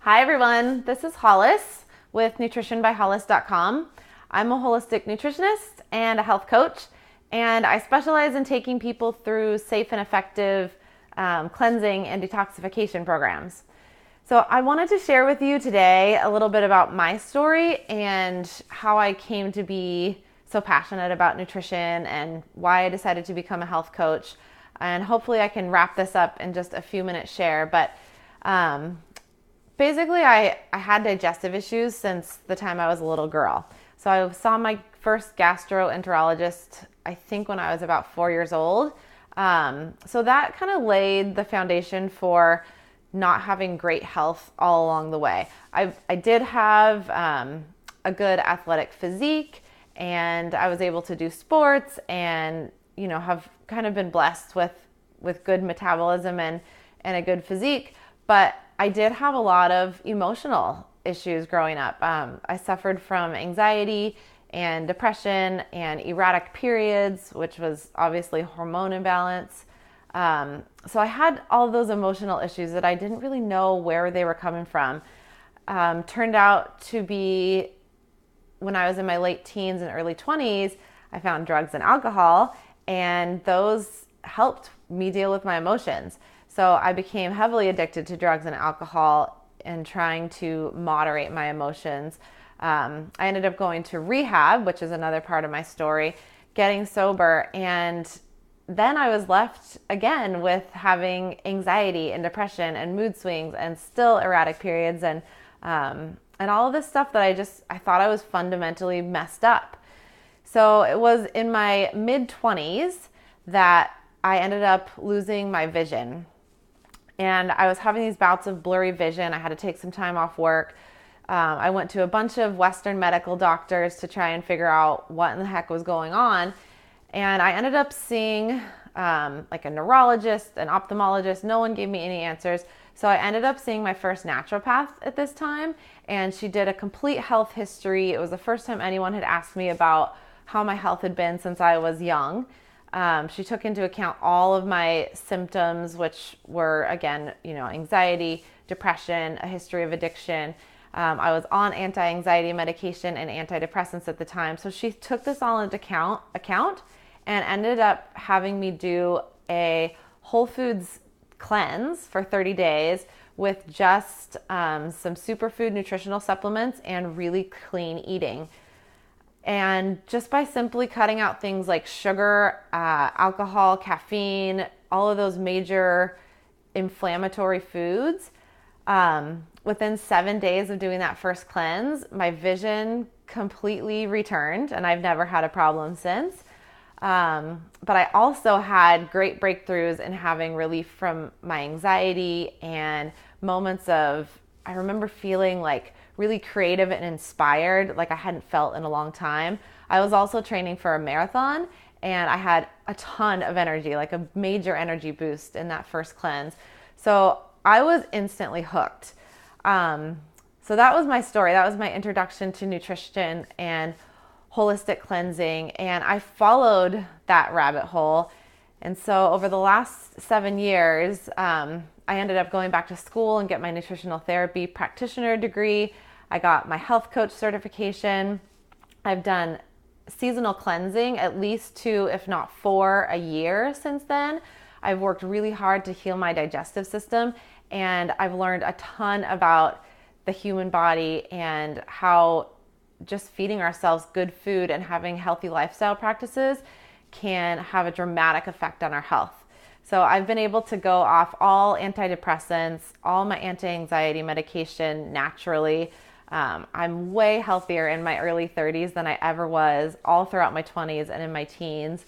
Hi everyone, this is Hollis with nutritionbyhollis.com. I'm a holistic nutritionist and a health coach, and I specialize in taking people through safe and effective cleansing and detoxification programs. So I wanted to share with you today a little bit about my story and how I came to be so passionate about nutrition and why I decided to become a health coach. And hopefully I can wrap this up in just a few minutes share. But basically, I had digestive issues since the time I was a little girl. So I saw my first gastroenterologist, I think, when I was about 4 years old. So that kind of laid the foundation for not having great health all along the way. I did have a good athletic physique, and I was able to do sports and, have kind of been blessed with good metabolism and a good physique. But I did have a lot of emotional issues growing up. I suffered from anxiety and depression and erratic periods, which was obviously hormone imbalance. So I had all those emotional issues that I didn't really know where they were coming from. Turned out to be when I was in my late teens and early 20s, I found drugs and alcohol, and those helped me deal with my emotions. So I became heavily addicted to drugs and alcohol and trying to moderate my emotions. I ended up going to rehab, which is another part of my story, getting sober, and then I was left again with having anxiety and depression and mood swings and still erratic periods and all of this stuff that I thought I was fundamentally messed up. So it was in my mid-20s that I ended up losing my vision. And I was having these bouts of blurry vision. I had to take some time off work. I went to a bunch of Western medical doctors to try and figure out what in the heck was going on. And I ended up seeing like a neurologist, an ophthalmologist. No one gave me any answers. So I ended up seeing my first naturopath at this time. And she did a complete health history. It was the first time anyone had asked me about how my health had been since I was young. She took into account all of my symptoms, which were, again, anxiety, depression, a history of addiction. I was on anti-anxiety medication and antidepressants at the time. So she took this all into account and ended up having me do a whole foods cleanse for 30 days with just some superfood nutritional supplements and really clean eating. And just by simply cutting out things like sugar, alcohol, caffeine, all of those major inflammatory foods, within 7 days of doing that first cleanse, my vision completely returned, and I've never had a problem since. But I also had great breakthroughs in having relief from my anxiety and moments of, I remember feeling like really creative and inspired like I hadn't felt in a long time. I was also training for a marathon, and I had a ton of energy, like a major energy boost in that first cleanse. So I was instantly hooked. So that was my story. That was my introduction to nutrition and holistic cleansing, and I followed that rabbit hole. And so over the last 7 years, I ended up going back to school and get my nutritional therapy practitioner degree. I got my health coach certification. I've done seasonal cleansing, at least 2, if not 4 a year since then. I've worked really hard to heal my digestive system, and I've learned a ton about the human body and how just feeding ourselves good food and having healthy lifestyle practices can have a dramatic effect on our health. So I've been able to go off all antidepressants, all my anti-anxiety medication naturally. I'm way healthier in my early 30s than I ever was all throughout my 20s and in my teens.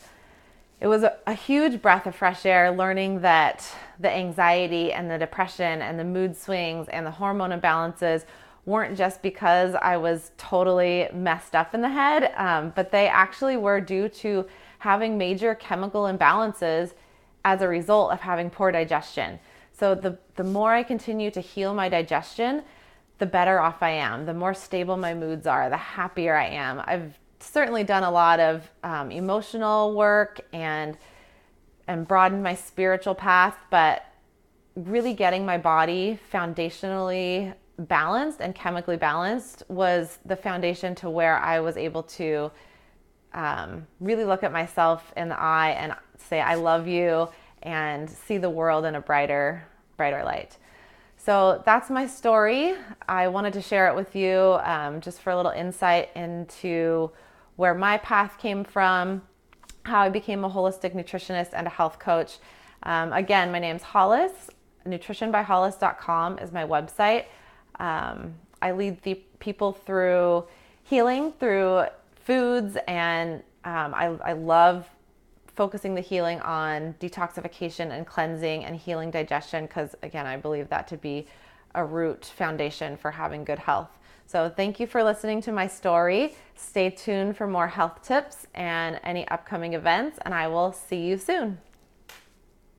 It was a huge breath of fresh air learning that the anxiety and the depression and the mood swings and the hormone imbalances weren't just because I was totally messed up in the head, but they actually were due to having major chemical imbalances as a result of having poor digestion. So the more I continue to heal my digestion, the better off I am, the more stable my moods are, the happier I am. I've certainly done a lot of emotional work and broadened my spiritual path, but really getting my body foundationally balanced and chemically balanced was the foundation to where I was able to really look at myself in the eye and say, I love you, and see the world in a brighter light. So that's my story. I wanted to share it with you just for a little insight into where my path came from, how I became a holistic nutritionist and a health coach. Again, my name's Hollis. nutritionbyhollis.com is my website. I lead the people through healing through foods, and I love focusing the healing on detoxification and cleansing and healing digestion, because again, I believe that to be a root foundation for having good health. So thank you for listening to my story. Stay tuned for more health tips and any upcoming events, and I will see you soon.